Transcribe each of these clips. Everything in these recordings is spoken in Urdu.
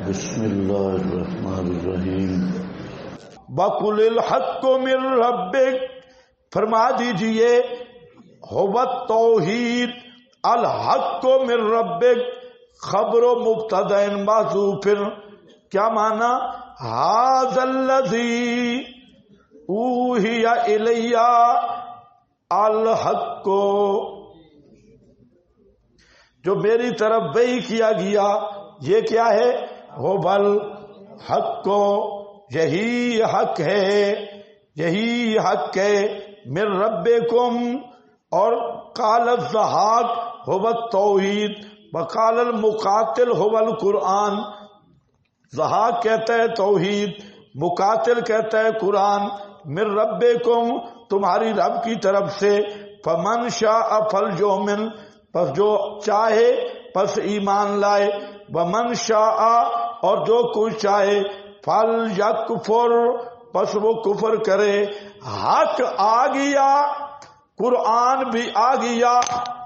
بسم اللہ الرحمن الرحیم۔ وَقُلِ الْحَقُّ مِنْ رَبِّكَ، فرما دیجئے هُوَ التوحید الحق من ربک، خبر و مبتدا محذوف، کیا معنی؟ ھذا الذی اوحی الی الحق، جو میری طرف وحی کیا گیا یہ کیا ہے؟ هو الحق، یہی حق ہے، یہی حق ہے، من ربکم، اور قال الضحاک هو التوحید وقال المقاتل هو القرآن۔ ضحاک کہتا ہے توحید، مقاتل کہتا ہے قرآن۔ من ربکم، تمہاری رب کی طرف سے، فمن شاء فلیؤمن، پس جو چاہے پس ایمان لائے، ومن شاء، اور جو کوئی چاہے، فلیکفر، پس وہ کفر کرے۔ حق آ گیا، قرآن بھی آ گیا،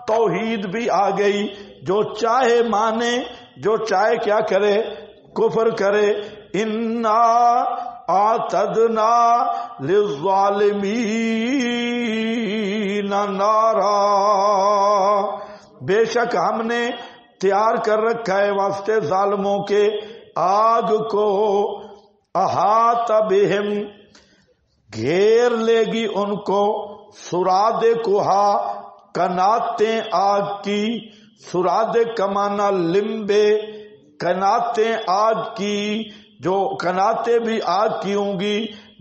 توحید بھی آ گئی، جو چاہے مانے، جو چاہے کیا کرے؟ کفر کرے۔ انا اعتدنا للظالمین نارا، بے شک ہم نے تیار کر رکھا ہے واسطے ظالموں کے آگ کو، احاط بہم، گھیر لے گی ان کو، سراد کوہا، کناتیں آگ کی، سراد کمانا لمبے، کناتیں آگ کی، جو کناتیں بھی آگ کی ہوں گی۔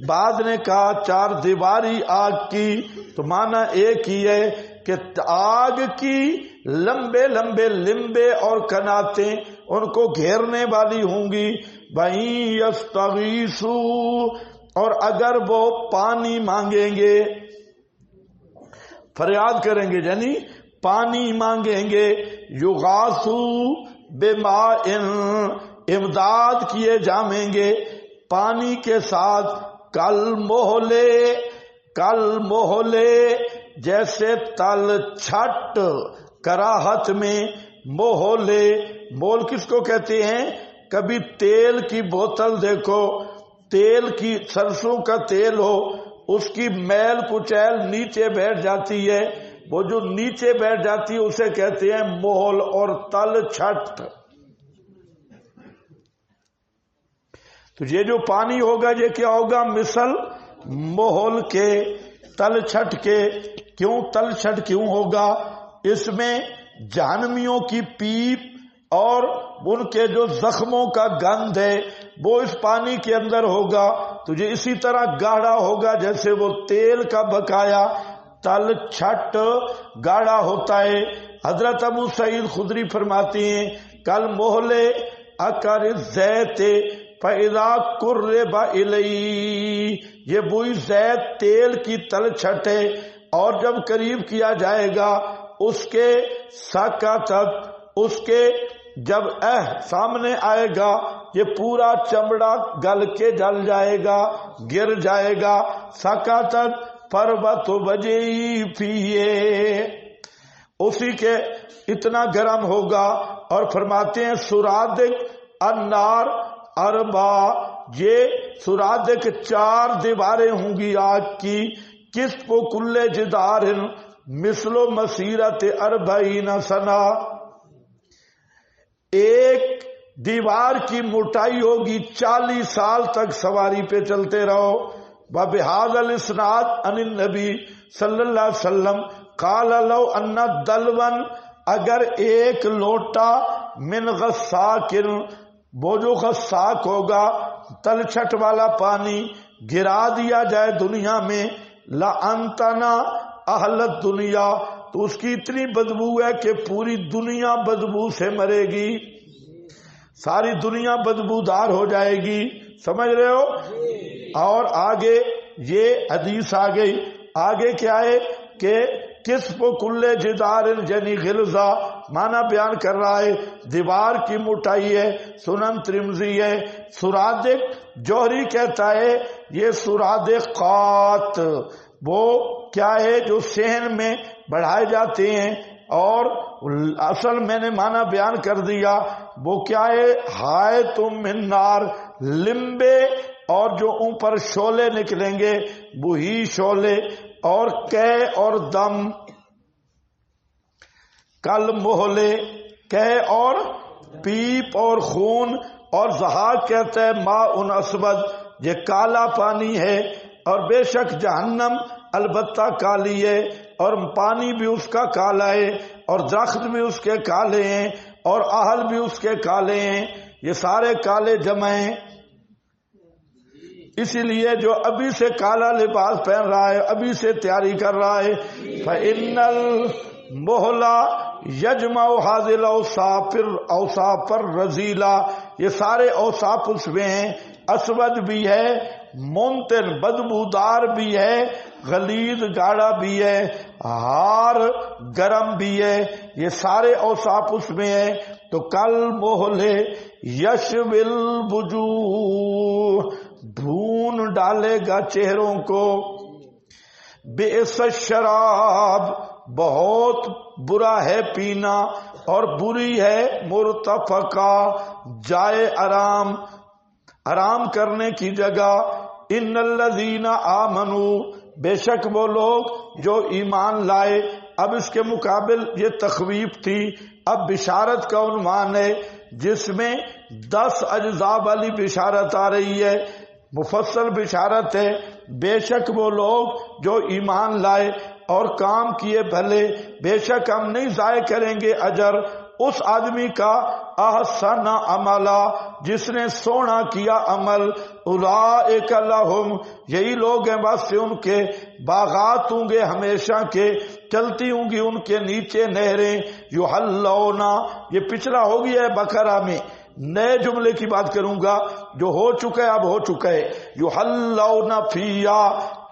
بعد نے کہا چار دیواری آگ کی، تو معنی ایک ہی ہے کہ آگ کی لمبے لمبے لمبے اور کناتیں ان کو گھیرنے والی ہوں گی۔ وَإِن يَسْتَغِيثُوا، اور اگر وہ پانی مانگیں گے، فریاد کریں گے یعنی پانی مانگیں گے، یغاثوا بماء، امداد کیے جائیں گے پانی کے ساتھ، کل محلے، جیسے تل چھٹ، کراہت میں محلے، مول کس کو کہتے ہیں؟ کبھی تیل کی بوتل دیکھو، تیل کی، سرسوں کا تیل ہو، اس کی میل کچیل نیچے بیٹھ جاتی ہے، وہ جو نیچے بیٹھ جاتی ہے اسے کہتے ہیں محل اور تل چھٹ۔ تو یہ جو پانی ہوگا یہ کیا ہوگا؟ مثل محل کے، تل چھٹ کے۔ کیوں تل چھٹ کیوں ہوگا؟ اس میں جہنمیوں کی پیپ اور ان کے جو زخموں کا گند ہے وہ اس پانی کے اندر ہوگا، تو یہ اسی طرح گاڑھا ہوگا جیسے وہ تیل کا بقایا تل چھٹ گاڑھا ہوتا ہے۔ حضرت ابو سعید خدری فرماتے ہیں کل محلے اکر زیت فَإِذَا قُرِّبَ إِلَيْهِ، یہ بوئی زیت تیل کی تل چھٹ ہے، اور جب قریب کیا جائے گا اس کے سکتت، اس کے جب سامنے آئے گا یہ پورا چمڑا گل کے جل جائے گا، گر جائے گا۔ سکتت پربت وجہی فیہ، اسی کے اتنا گرم ہوگا۔ اور فرماتے ہیں سرادق النار اربع، یہ سرادق چار دیواریں ہوں گی آگ کی، کس کو کل جدار مثل مسیرت 40 سنہ، ایک دیوار کی موٹائی ہوگی 40 سال تک سواری پہ چلتے رہو۔ وبہذا الاسناد عن النبی صلی اللہ علیہ وسلم قال لو ان دلون، اگر ایک لوٹا من غساک، وہ جو غساک ہوگا تل چھٹ والا پانی، گرا دیا جائے دنیا میں، لَأَنْتَنَا اہل الدنیا، تو اس کی اتنی بدبو ہے کہ پوری دنیا بدبو سے مرے گی، ساری دنیا بدبودار ہو جائے گی۔ سمجھ رہے ہو؟ اور آگے یہ حدیث آ گئی، آگے کیا ہے کہ کس کو کل جدار یعنی غلظہ، معنی بیان کر رہا ہے دیوار کی موٹائی ہے، سنن ترمذی ہے۔ سرادق جوہری کہتا ہے یہ سرادقات وہ کیا ہے جو صحن میں بڑھائے جاتے ہیں، اور اصل میں نے معنی بیان کر دیا وہ کیا ہے؟ ہائے تم من نار، لمبے اور جو اوپر شعلے نکلیں گے وہی شعلے، اور کہ اور دم، کل محلے، کہ اور پیپ اور خون، اور زہاق کہتا ہے ماء اسود، یہ کالا پانی ہے، اور بے شک جہنم البتہ کالی ہے، اور پانی بھی اس کا کالا ہے، اور درخت بھی اس کے کالے ہیں، اور اہل بھی اس کے کالے ہیں، یہ سارے کالے جمع ہیں۔ اسی لیے جو ابھی سے کالا لباس پہن رہا ہے، ابھی سے تیاری کر رہا ہے، فَإِنَّ الْمُهْلَ يَجْمَعُ هَذِهِ الْأَوْصَافَ الرَّذِيلَةَ، یہ سارے اوصاف اس میں ہیں، اسود بھی ہے، منتن بدبودار بھی ہے، غلیظ گاڑا بھی ہے، ہار گرم بھی ہے، یہ سارے اوصاف اس میں ہیں۔ تو کل محلے یشوی الوجوہ، بھون ڈالے گا چہروں کو، بئس الشراب، بہت برا ہے پینا، اور بری ہے مرتفقہ، جائے آرام، آرام کرنے کی جگہ۔ ان الذین آمنوا، بے شک وہ لوگ جو ایمان لائے۔ اب اس کے مقابل یہ تخویف تھی، اب بشارت کا عنوان ہے جس میں 10 اجزاء والی بشارت آ رہی ہے، مفصل بشارت ہے۔ بے شک وہ لوگ جو ایمان لائے اور کام کیے بھلے، بے شک ہم نہیں ضائع کریں گے اجر اس آدمی کا، احسن عملا، جس نے سونا کیا عمل، اولئک لہم، یہی لوگ ہیں بس سے ان کے باغات ہوں گے ہمیشہ کے، چلتی ہوں گی ان کے نیچے نہریں، یحلون، یہ پچھلا ہو گیا ہے بقرہ میں، نئے جملے کی بات کروں گا جو ہو چکا ہے، اب ہو چکا ہے۔ یحلون فیہا،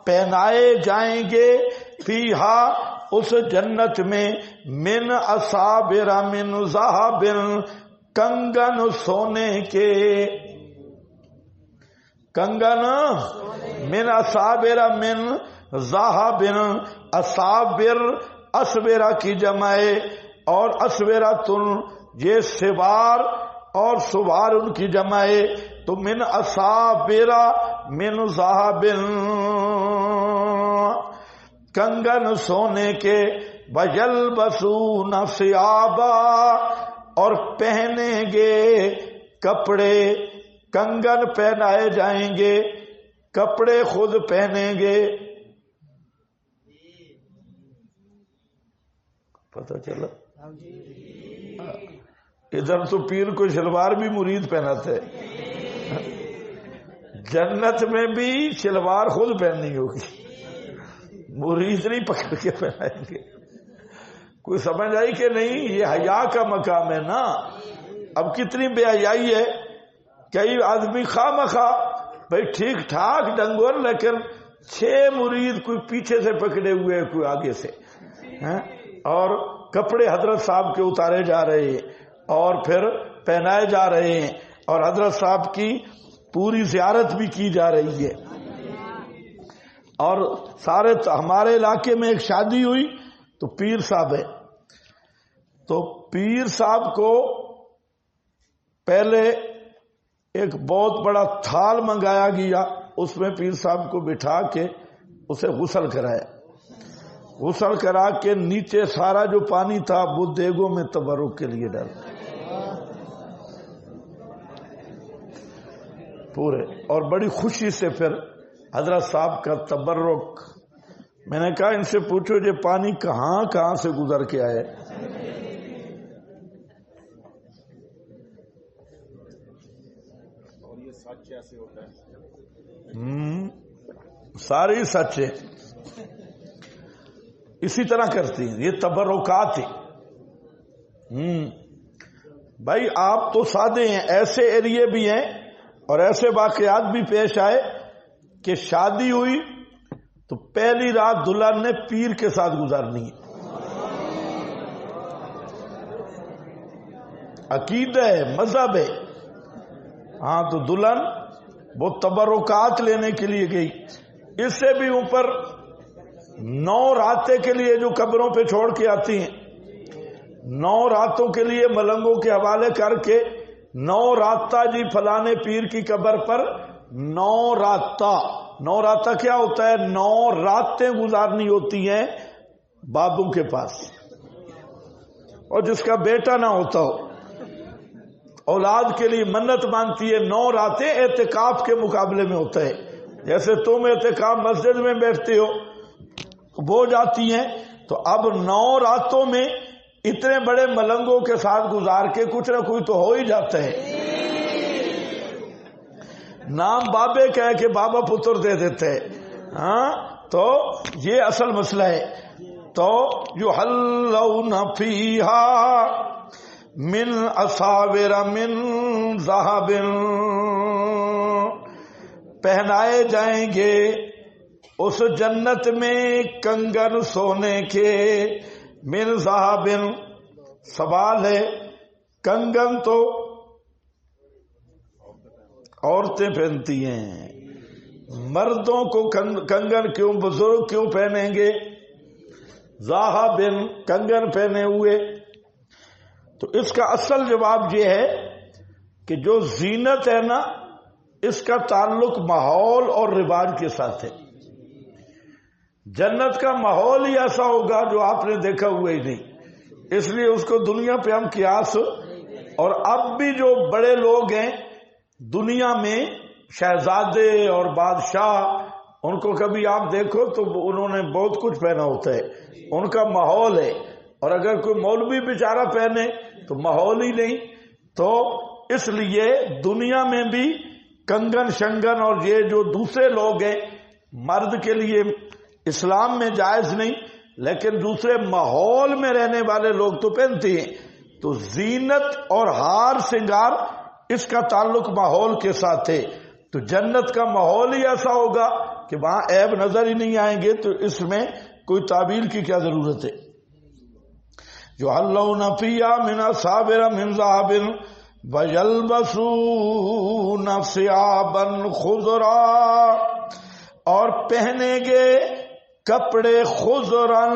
پہنائے جائیں گے، فیہا اس جنت میں، من اصابر من ذہب، کنگن سونے کے، کنگن من اصابر من ذہب، اصابر اسورہ کی جمع ہے، اور اسورۃن یہ سوار اور سوار ان کی جمع ہے، تو من اصابر من ذہب، کنگن سونے کے، وَيَلْبَسُونَ ثِيَابًا، اور پہنیں گے کپڑے، کنگن پہنائے جائیں گے، کپڑے خود پہنیں گے۔ پتہ چلا؟ ادھر تو پیر کو شلوار بھی مرید پہناتے، جنت میں بھی شلوار خود پہننی ہوگی، مرید نہیں پکڑ کے پہنائیں گے۔ کوئی سمجھ آئی کہ نہیں؟ یہ حیا کا مقام ہے نا۔ اب کتنی بے حیائی ہے، کئی آدمی خواہ مخواہ بھائی ٹھیک ٹھاک ڈنگور، لیکن 6 مرید کوئی پیچھے سے پکڑے ہوئے کوئی آگے سے، اور کپڑے حضرت صاحب کے اتارے جا رہے ہیں اور پھر پہنائے جا رہے ہیں، اور حضرت صاحب کی پوری زیارت بھی کی جا رہی ہے۔ اور سارے ہمارے علاقے میں ایک شادی ہوئی تو پیر صاحب ہے، تو پیر صاحب کو پہلے ایک بہت بڑا تھال منگایا گیا، اس میں پیر صاحب کو بٹھا کے اسے غسل کرایا، غسل کرا کے نیچے سارا جو پانی تھا وہ دیگوں میں تبرک کے لیے ڈالا پورے، اور بڑی خوشی سے پھر حضرت صاحب کا تبرک۔ میں نے کہا ان سے پوچھو یہ پانی کہاں کہاں سے گزر کے آئے۔ اور یہ سچ ایسے ہوتا ہے، ساری سچ ہے، اسی طرح کرتی ہیں یہ تبرکات ہیں۔ بھائی آپ تو سادے ہیں، ایسے ایریے بھی ہیں اور ایسے واقعات بھی پیش آئے کہ شادی ہوئی تو پہلی رات دلہن نے پیر کے ساتھ گزارنی ہے، عقیدہ ہے، مذہب ہے۔ ہاں تو دلہن وہ تبرکات لینے کے لیے گئی، اس سے بھی اوپر 9 راتیں کے لیے جو قبروں پہ چھوڑ کے آتی ہیں، 9 راتوں کے لیے ملنگوں کے حوالے کر کے 9 راتہ جی فلانے پیر کی قبر پر 9 راتہ. 9 راتہ کیا ہوتا ہے؟ 9 راتیں گزارنی ہوتی ہیں بابوں کے پاس. اور جس کا بیٹا نہ ہوتا ہو اولاد کے لیے منت مانتی ہے. 9 راتیں اعتکاف کے مقابلے میں ہوتا ہے. جیسے تم اعتکاف مسجد میں بیٹھتے ہو وہ جاتی ہیں، تو اب 9 راتوں میں اتنے بڑے ملنگوں کے ساتھ گزار کے کچھ نہ کوئی تو ہو ہی جاتا ہے. نام بابے کہہ کے بابا پتر دے دیتے ہیں. ہاں تو یہ اصل مسئلہ ہے. تو یحلون فیہا من اساور من ذہب، پہنائے جائیں گے اس جنت میں کنگن سونے کے. من ذہب، سوال ہے کنگن تو عورتیں پہنتی ہیں، مردوں کو کنگن کیوں بزرگ کیوں پہنیں گے؟ ذہب کنگن پہنے ہوئے. تو اس کا اصل جواب یہ ہے کہ جو زینت ہے نا اس کا تعلق ماحول اور رواج کے ساتھ ہے. جنت کا ماحول ہی ایسا ہوگا جو آپ نے دیکھا ہوا ہی نہیں، اس لیے اس کو دنیا پہ ہم قیاس. اور اب بھی جو بڑے لوگ ہیں دنیا میں، شہزادے اور بادشاہ، ان کو کبھی آپ دیکھو تو انہوں نے بہت کچھ پہنا ہوتا ہے، ان کا ماحول ہے. اور اگر کوئی مولوی بیچارہ پہنے تو ماحول ہی نہیں. تو اس لیے دنیا میں بھی کنگن شنگن اور یہ جو دوسرے لوگ ہیں مرد کے لیے اسلام میں جائز نہیں، لیکن دوسرے ماحول میں رہنے والے لوگ تو پہنتے ہیں. تو زینت اور ہار سنگار اس کا تعلق ماحول کے ساتھ ہے. تو جنت کا ماحول ہی ایسا ہوگا کہ وہاں عیب نظر ہی نہیں آئیں گے، تو اس میں کوئی تعبیر کی کیا ضرورت ہے؟ یحلون فیہا من اساور من ذہب ویلبسون ثیابا خضرا، اور پہنیں گے کپڑے خضرن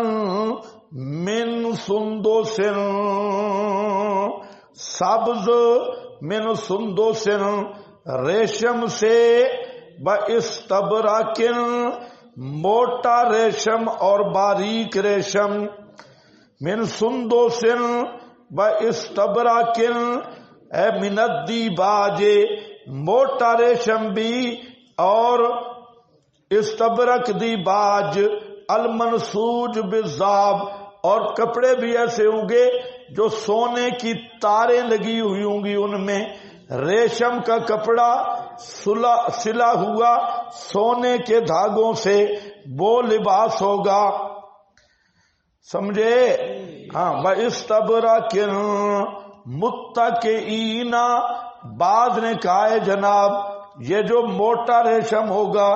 من سندس، سبز، من سندس ریشم سے، باستبرق موٹا ریشم اور باریک ریشم، من سندس باستبرق اے من الدیباج، موٹا ریشم بھی اور استبرق دیباج، المنسوج بالذهب، اور کپڑے بھی ایسے ہوں گے جو سونے کی تاریں لگی ہوئی ہوں گی ان میں. ریشم کا کپڑا سلا ہوا سونے کے دھاگوں سے وہ لباس ہوگا. سمجھے؟ ہاں. باستبرق متکئین، بعد نے کہا ہے جناب یہ جو موٹا ریشم ہوگا،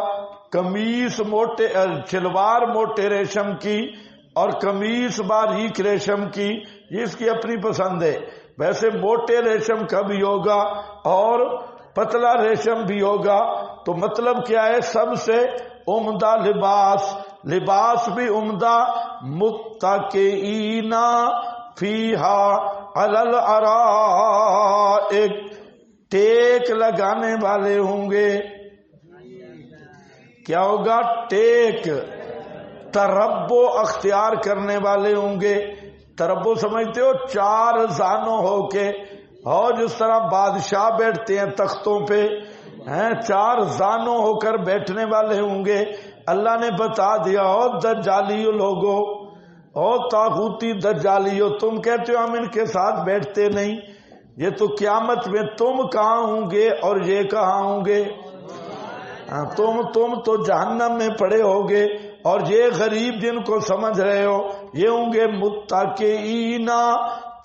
قمیص موٹے، شلوار موٹے ریشم کی اور قمیص باریک ریشم کی، یہ اس کی اپنی پسند ہے. ویسے موٹے ریشم کا بھی ہوگا اور پتلا ریشم بھی ہوگا. تو مطلب کیا ہے؟ سب سے عمدہ لباس بھی عمدہ. متکئین فیہا علی الارائک، ٹیک لگانے والے ہوں گے. کیا ہوگا؟ ٹیک، تربو اختیار کرنے والے ہوں گے. تربو سمجھتے ہو؟ 4 زانوں ہو کے، اور جس طرح بادشاہ بیٹھتے ہیں تختوں پہ، 4 زانوں ہو کر بیٹھنے والے ہوں گے. اللہ نے بتا دیا ہو دجالیو لوگو، او طاغوتی دجالیو، تم کہتے ہو ہم ان کے ساتھ بیٹھتے نہیں. یہ تو قیامت میں تم کہاں ہوں گے اور یہ کہاں ہوں گے؟ تم تو جہنم میں پڑے ہوگے، اور یہ غریب جن کو سمجھ رہے ہو یہ ہوں گے متکئین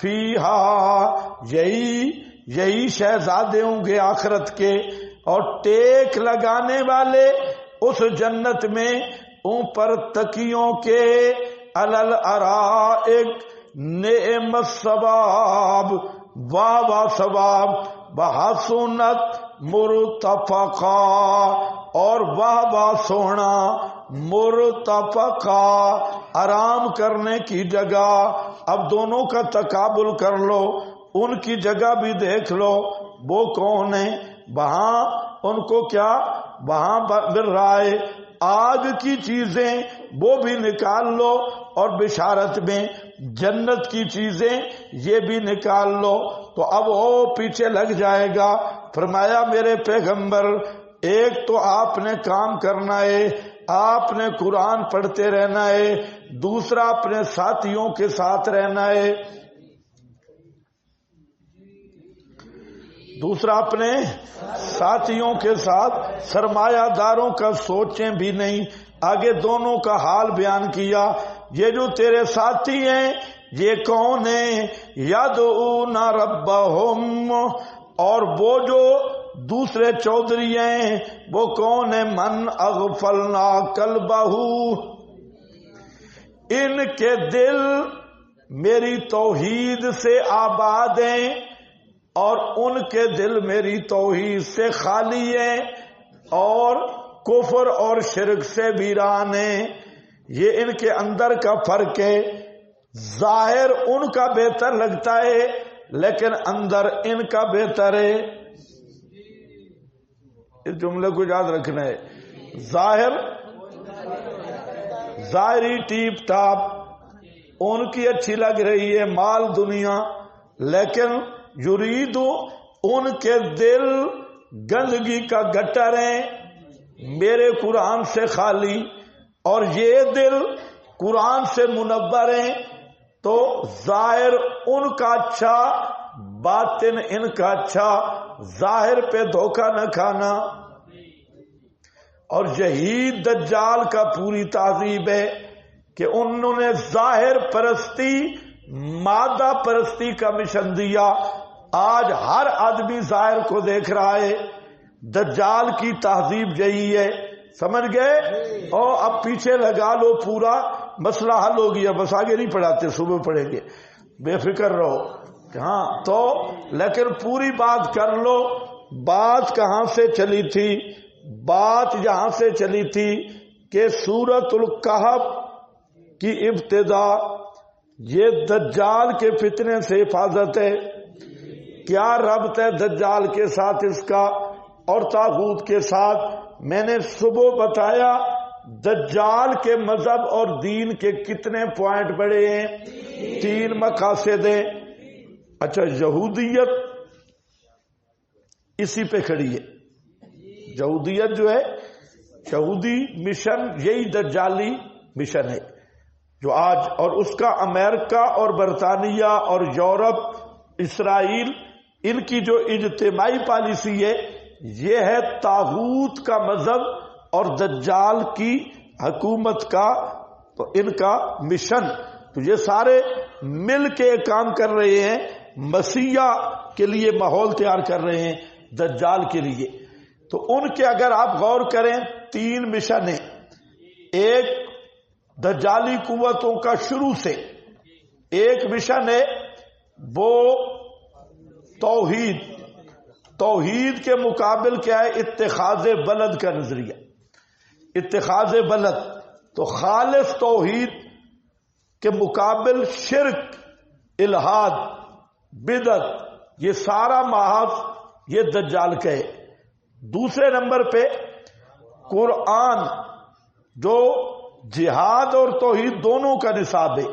فیہا، یہی شہزادے ہوں گے آخرت کے. اور ٹیک لگانے والے اس جنت میں اوپر تکیوں کے، علی الارائک، نعم الثواب، واہ واہ ثواب، وحسنت مرتفقا، اور واہ واہ سونا، مرتفقا، آرام کرنے کی جگہ. اب دونوں کا تقابل کر لو، ان کی جگہ بھی دیکھ لو وہ کون ہے؟ وہاں ان کو کیا وہاں مل رہا ہے آگ کی چیزیں، وہ بھی نکال لو، اور بشارت میں جنت کی چیزیں یہ بھی نکال لو۔ تو اب وہ پیچھے لگ جائے گا۔ فرمایا میرے پیغمبر ایک تو آپ نے کام کرنا ہے، آپ نے قرآن پڑھتے رہنا ہے، دوسرا اپنے ساتھیوں کے ساتھ رہنا ہے، دوسرا اپنے ساتھیوں کے ساتھ، سرمایہ داروں کا سوچیں بھی نہیں۔ آگے دونوں کا حال بیان کیا۔ یہ جو تیرے ساتھی ہیں یہ کون ہیں؟ یدعون ربہم، اور وہ جو دوسرے چودھری ہیں وہ کون ہیں؟ من اغفلنا قلبہ، ان کے دل میری توحید سے آباد ہیں اور ان کے دل میری توحید سے خالی ہیں اور کفر اور شرک سے ویران ہیں۔ یہ ان کے اندر کا فرق ہے۔ ظاہر ان کا بہتر لگتا ہے لیکن اندر ان کا بہتر ہے۔ اس جملے کو یاد رکھنا ہے۔ ظاہری ٹیپ ٹاپ ان کی اچھی لگ رہی ہے مال دنیا، لیکن یرید ان کے دل گندگی کا گٹر ہیں، میرے قرآن سے خالی، اور یہ دل قرآن سے منور ہیں۔ تو ظاہر ان کا اچھا، باطن ان کا اچھا، ظاہر پہ دھوکہ نہ کھانا۔ اور یہی دجال کا پوری تہذیب ہے کہ انہوں نے ظاہر پرستی، مادہ پرستی کا مشن دیا۔ آج ہر آدمی ظاہر کو دیکھ رہا ہے۔ دجال کی تہذیب یہی ہے، سمجھ گئے؟ اور اب پیچھے لگا لو، پورا مسئلہ حل ہو گیا۔ بس آگے نہیں پڑھاتے، صبح پڑھیں گے، بے فکر رہو۔ ہاں تو لیکن پوری بات کر لو۔ بات کہاں سے چلی تھی؟ بات یہاں سے چلی تھی کہ سورۃ الکہف کی ابتدا یہ دجال کے فتنے سے حفاظت ہے۔ کیا ربط ہے دجال کے ساتھ اس کا اور طاغوت کے ساتھ؟ میں نے صبح بتایا دجال کے مذہب اور دین کے کتنے پوائنٹ بڑے ہیں؟ 3 مقاصد ہیں۔ اچھا، یہودیت اسی پہ کھڑی ہے۔ یہودیت جو ہے، یہودی مشن یہی دجالی مشن ہے جو آج، اور اس کا امریکہ اور برطانیہ اور یورپ، اسرائیل، ان کی جو اجتماعی پالیسی ہے یہ ہے طاغوت کا مذہب اور دجال کی حکومت کا، تو ان کا مشن۔ تو یہ سارے مل کے کام کر رہے ہیں، مسیح کے لیے ماحول تیار کر رہے ہیں دجال کے لیے۔ تو ان کے اگر آپ غور کریں 3 مشن ہیں۔ ایک دجالی قوتوں کا شروع سے ایک مشن ہے، وہ توحید۔ توحید کے مقابل کیا ہے؟ اتخاذ بلد کا نظریہ، اتخاذ بلد۔ تو خالص توحید کے مقابل شرک، الہاد، بدعت، یہ سارا محاذ یہ دجال کا ہے۔ دوسرے نمبر پہ قرآن، جو جہاد اور توحید دونوں کا نصاب ہے،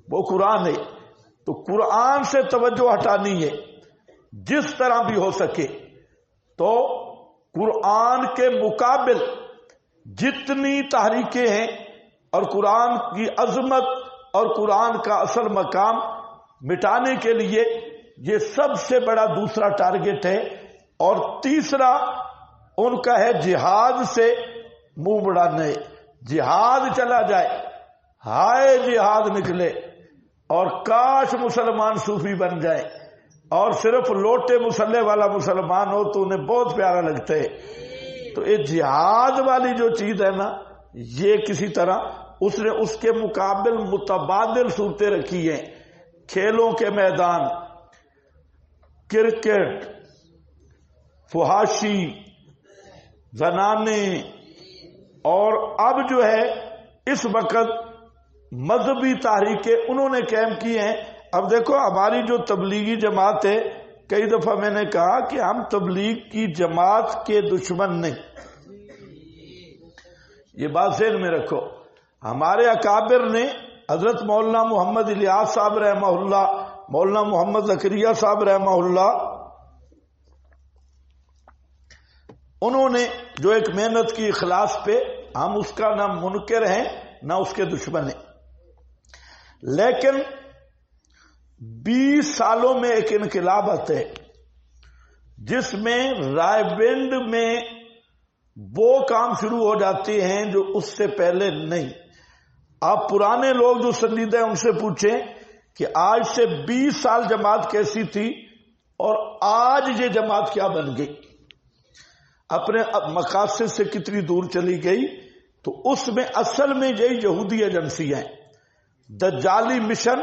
وہ قرآن ہے۔ تو قرآن سے توجہ ہٹانی ہے جس طرح بھی ہو سکے۔ تو قرآن کے مقابل جتنی تحریکیں ہیں اور قرآن کی عظمت اور قرآن کا اصل مقام مٹانے کے لیے یہ سب سے بڑا دوسرا ٹارگٹ ہے۔ اور تیسرا ان کا ہے جہاد سے منہ بڑھانے۔ جہاد چلا جائے، ہائے جہاد نکلے، اور کاش مسلمان صوفی بن جائے اور صرف لوٹے مسلح والا مسلمان ہو تو انہیں بہت پیارا لگتا ہے۔ تو یہ جہاد والی جو چیز ہے نا، یہ کسی طرح اس نے اس کے مقابل متبادل صورتیں رکھی ہیں۔ کھیلوں کے میدان، کرکٹ، فحاشی، زنانے، اور اب جو ہے اس وقت مذہبی تحریکیں انہوں نے قائم کی ہیں۔ اب دیکھو ہماری جو تبلیغی جماعت ہے کئی دفعہ میں نے کہا کہ ہم تبلیغ کی جماعت کے دشمن نہیں، یہ بات ذہن میں رکھو۔ ہمارے اکابر نے حضرت مولانا محمد الیاس صاحب رحمہ اللہ، مولانا محمد زکریا صاحب رحمہ اللہ، انہوں نے جو ایک محنت کی اخلاص پہ، ہم اس کا نہ منکر ہیں نہ اس کے دشمن ہیں، لیکن 20 سالوں میں ایک انقلاب آتا ہے جس میں رائے بند میں وہ کام شروع ہو جاتے ہیں جو اس سے پہلے نہیں۔ آپ پرانے لوگ جو سنجیدہ ہیں ان سے پوچھیں کہ آج سے 20 سال جماعت کیسی تھی اور آج یہ جماعت کیا بن گئی، اپنے مقاصد سے کتنی دور چلی گئی۔ تو اس میں اصل میں یہی یہودی ایجنسی ہیں، دجالی مشن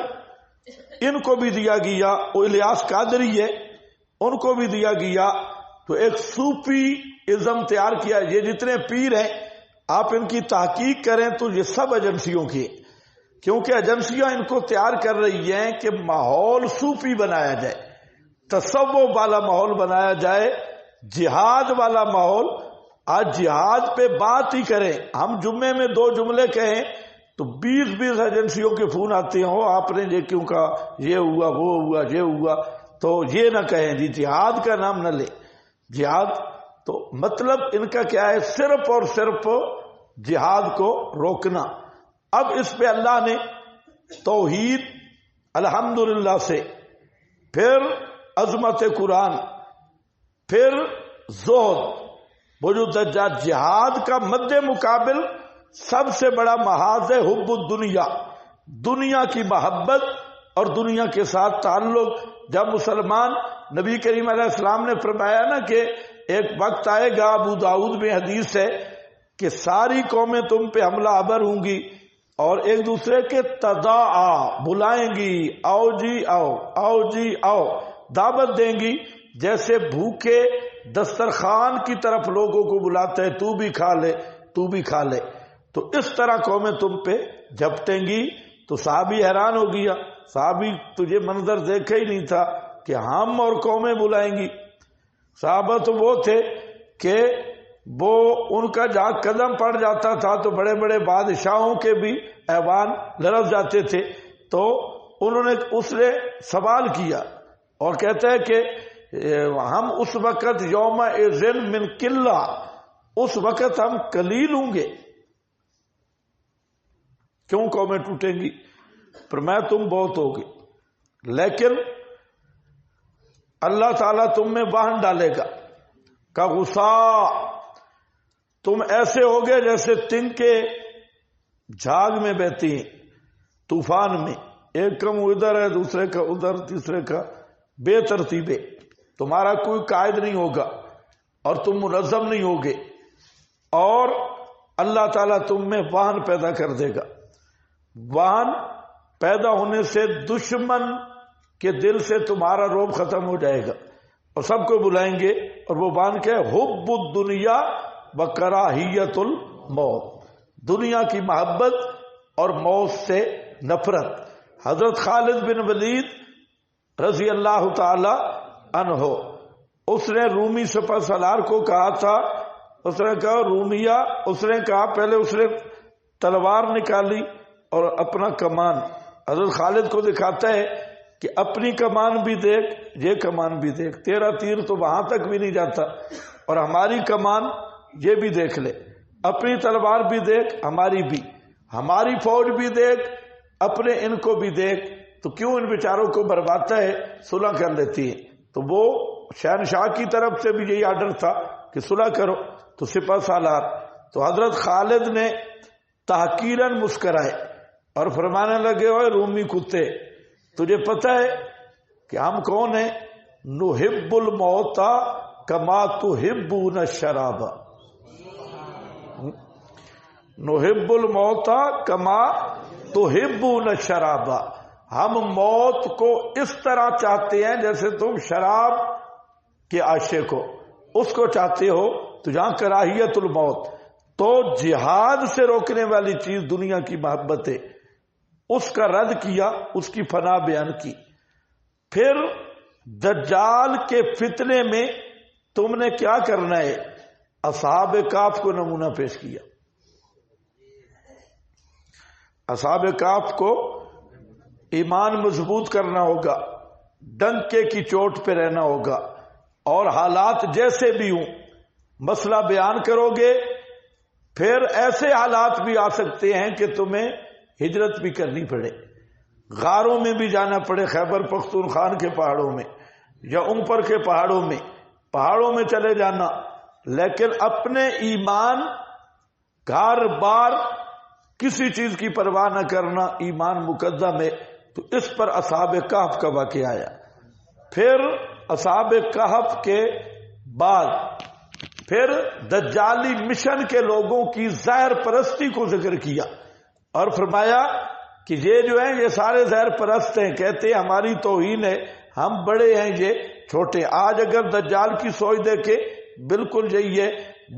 ان کو بھی دیا گیا، وہ الیاس قادری ہے ان کو بھی دیا گیا، تو ایک صوفی ازم تیار کیا۔ یہ جتنے پیر ہیں آپ ان کی تحقیق کریں تو یہ سب ایجنسیوں کی، کیونکہ ایجنسیاں ان کو تیار کر رہی ہیں کہ ماحول صوفی بنایا جائے، تصوف والا ماحول بنایا جائے، جہاد والا ماحول۔ آج جہاد پہ بات ہی کریں، ہم جمعے میں 2 جملے کہیں تو 20 ایجنسیوں کے فون آتے ہیں، آپ نے یہ کیوں کہا، یہ ہوا وہ ہوا یہ ہوا، تو یہ نہ کہیں جی جہاد کا نام نہ لے۔ جہاد تو مطلب ان کا کیا ہے، صرف اور صرف جہاد کو روکنا۔ اب اس پہ اللہ نے توحید الحمدللہ سے، پھر عظمت قرآن، پھر زہد، وہ جو جہاد کا مد مقابل سب سے بڑا محاذ ہے حب الدنیا، دنیا کی محبت اور دنیا کے ساتھ تعلق۔ جب مسلمان، نبی کریم علیہ السلام نے فرمایا نا کہ ایک وقت آئے گا، ابو داؤد میں حدیث ہے کہ ساری قومیں تم پہ حملہ آور ہوں گی اور ایک دوسرے کے تداعا بلائیں گی، آؤ جی آؤ، آؤ جی آؤ، دعوت دیں گی، جیسے بھوکے دسترخوان کی طرف لوگوں کو بلاتے ہیں، تو بھی کھا لے تو بھی کھا لے، تو اس طرح قومیں تم پہ جھپٹیں گی۔ تو صحابی حیران ہو گیا، صحابی تجھے منظر دیکھا ہی نہیں تھا کہ ہم اور قومیں بلائیں گی۔ صحابہ تو وہ تھے کہ وہ ان کا جہاں قدم پڑ جاتا تھا تو بڑے بڑے بادشاہوں کے بھی ایوان لرز جاتے تھے۔ تو انہوں نے اس نے سوال کیا اور کہتا ہے کہ ہم اس وقت یوم اذن من قلہ، اس وقت ہم قلیل ہوں گے، کیوں قومیں ٹوٹیں گی؟ فرمایا تم بہت ہوگے، لیکن اللہ تعالیٰ تم میں واہن ڈالے گا کا غصہ، تم ایسے ہوگے جیسے تنگ کے جھاگ میں بہتی ہیں طوفان میں، ایک کم ادھر ہے دوسرے کا ادھر تیسرے کا بے ترتیبے، تمہارا کوئی قائد نہیں ہوگا اور تم منظم نہیں ہوگے، اور اللہ تعالیٰ تم میں واہن پیدا کر دے گا۔ واہن پیدا ہونے سے دشمن کے دل سے تمہارا روب ختم ہو جائے گا اور سب کو بلائیں گے، اور وہ واہن کیا ہے؟ حب الدنیا و کراہیت الموت، دنیا کی محبت اور موت سے نفرت۔ حضرت خالد بن ولید رضی اللہ تعالی عنہ، اس نے رومی سپہ سالار کو کہا تھا، اس نے کہا رومیہ، اس نے کہا پہلے اس نے تلوار نکالی اور اپنا کمان حضرت خالد کو دکھاتا ہے کہ اپنی کمان بھی دیکھ، یہ کمان بھی دیکھ، تیرا تیر تو وہاں تک بھی نہیں جاتا، اور ہماری کمان یہ بھی دیکھ لے، اپنی تلوار بھی دیکھ، ہماری بھی، ہماری فوج بھی دیکھ، اپنے ان کو بھی دیکھ، تو کیوں ان بیچاروں کو برباتا ہے، صلح کر لیتی ہے۔ تو وہ شہنشاہ کی طرف سے بھی یہی آرڈر تھا کہ صلح کرو، تو سپہ سالار، تو حضرت خالد نے تحقیراً مسکرائے اور فرمانے لگے، اوے رومی کتے، تجھے پتہ ہے کہ ہم کون ہیں؟ نحب الموت کما تحبون الشراب، نحب الموت کما تحبون الشراب، ہم موت کو اس طرح چاہتے ہیں جیسے تم شراب کے عاشق ہو، اس کو چاہتے ہو، تو جہاں کراہیت الموت، تو جہاد سے روکنے والی چیز دنیا کی محبت ہے، اس کا رد کیا، اس کی فنا بیان کی۔ پھر دجال کے فتنے میں تم نے کیا کرنا ہے؟ اصحاب کہف کو نمونہ پیش کیا. اصحاب کہف کو ایمان مضبوط کرنا ہوگا، ڈنکے کی چوٹ پہ رہنا ہوگا، اور حالات جیسے بھی ہوں مسئلہ بیان کرو گے. پھر ایسے حالات بھی آ سکتے ہیں کہ تمہیں ہجرت بھی کرنی پڑے، غاروں میں بھی جانا پڑے، خیبر پختونخوا کے پہاڑوں میں یا اوپر کے پہاڑوں میں چلے جانا، لیکن اپنے ایمان گھر بار کسی چیز کی پرواہ نہ کرنا، ایمان مقدم ہے. تو اس پر اصحاب کہف کا واقعہ آیا. پھر اصحاب کہف کے بعد پھر دجالی مشن کے لوگوں کی ظاہر پرستی کو ذکر کیا اور فرمایا کہ یہ جو ہیں یہ سارے ظاہر پرست ہیں، کہتے ہیں ہماری توہین ہے، ہم بڑے ہیں یہ چھوٹے. آج اگر دجال کی سوچ دیکھے بالکل یہی ہے،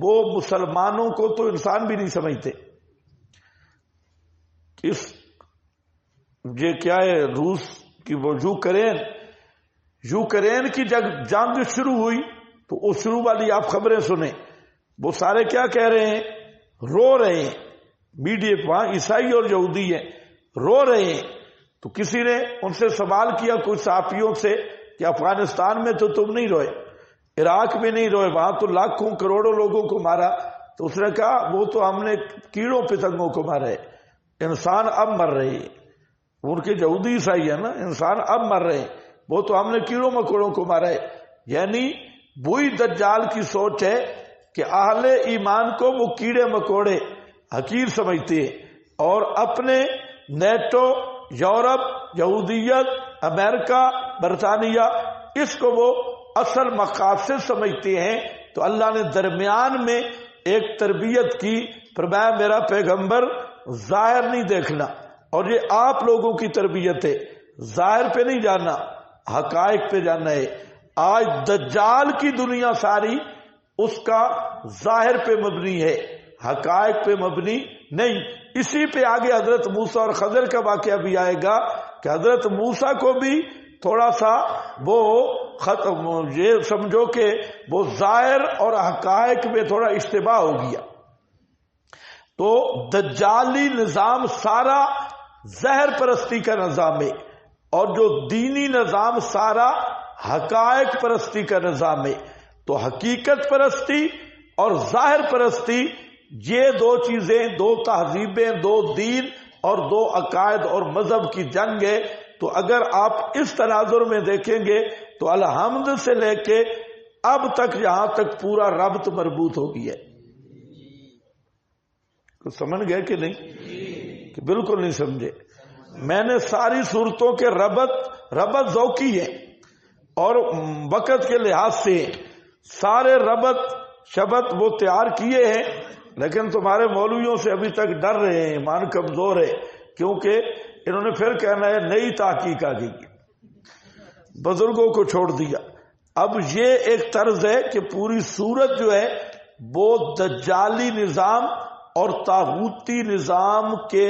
وہ مسلمانوں کو تو انسان بھی نہیں سمجھتے. یہ کیا ہے، روس کی وہ یوکرین کی جنگ شروع ہوئی تو اس شروع والی آپ خبریں سنیں، وہ سارے کیا کہہ رہے ہیں؟ رو رہے ہیں. میڈیا وہاں عیسائی اور یہودی ہیں، رو رہے ہیں. تو کسی نے ان سے سوال کیا کچھ صحافیوں سے کہ افغانستان میں تو تم نہیں روئے، عراق میں نہیں روئے، وہاں تو لاکھوں کروڑوں لوگوں کو مارا. تو اس نے کہا وہ تو ہم نے کیڑوں پتنگوں کو مارا ہے، انسان اب مر رہے ہیں. ان کے یہودی عیسائی ہے نا، انسان اب مر رہے ہیں، وہ تو ہم نے کیڑوں مکوڑوں کو مارا ہے. یعنی وہی دجال کی سوچ ہے کہ اہل ایمان کو وہ کیڑے مکوڑے حقیر سمجھتے ہیں، اور اپنے نیٹو، یورپ، یہودیت، امریکہ، برطانیہ، اس کو وہ اصل مقاصد سمجھتے ہیں. تو اللہ نے درمیان میں ایک تربیت کی، فرمایا میرا پیغمبر ظاہر نہیں دیکھنا، اور یہ آپ لوگوں کی تربیت ہے، ظاہر پہ نہیں جانا، حقائق پہ جانا ہے. آج دجال کی دنیا ساری اس کا ظاہر پہ مبنی ہے، حقائق پہ مبنی نہیں. اسی پہ آگے حضرت موسیٰ اور خضر کا واقعہ بھی آئے گا کہ حضرت موسیٰ کو بھی تھوڑا سا وہ یہ سمجھو کہ وہ ظاہر اور حقائق میں تھوڑا اشتباہ ہو گیا. تو دجالی نظام سارا ظاہر پرستی کا نظام ہے، اور جو دینی نظام سارا حقائق پرستی کا نظام ہے. تو حقیقت پرستی اور ظاہر پرستی، یہ دو چیزیں، دو تہذیبیں، دو دین اور دو عقائد اور مذہب کی جنگ ہے. تو اگر آپ اس تناظر میں دیکھیں گے تو الحمد سے لے کے اب تک یہاں تک پورا ربط مربوط ہو گیا ہے. کچھ سمجھ گئے کہ نہیں؟ کہ بالکل نہیں سمجھے. میں نے ساری صورتوں کے ربط ذوقی ہے اور وقت کے لحاظ سے سارے ربط شبت وہ تیار کیے ہیں، لیکن تمہارے مولویوں سے ابھی تک ڈر رہے ہیں، ایمان کمزور ہے، کیونکہ انہوں نے پھر کہنا ہے نئی تحقیق آ گئی، بزرگوں کو چھوڑ دیا. اب یہ ایک طرز ہے کہ پوری صورت جو ہے وہ دجالی نظام اور طاغوتی نظام کے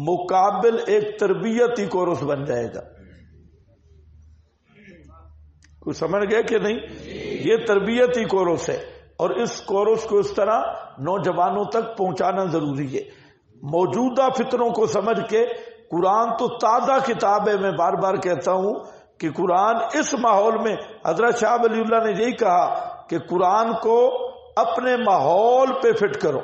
مقابل ایک تربیتی کورس بن جائے گا. کچھ سمجھ گئے کہ نہیں؟ یہ تربیتی کورس ہے، اور اس کورس کو اس طرح نوجوانوں تک پہنچانا ضروری ہے. موجودہ فتنوں کو سمجھ کے، قرآن تو تازہ کتاب ہے، میں بار بار کہتا ہوں کہ قرآن اس ماحول میں، حضرت شاہ ولی اللہ نے یہی کہا کہ قرآن کو اپنے ماحول پہ فٹ کرو،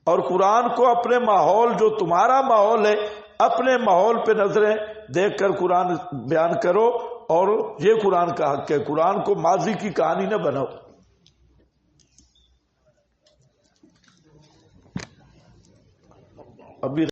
اور قرآن کو اپنے ماحول، جو تمہارا ماحول ہے، اپنے ماحول پہ نظریں دیکھ کر قرآن بیان کرو. اور یہ قرآن کا حق ہے، قرآن کو ماضی کی کہانی نہ بناؤ. ابھی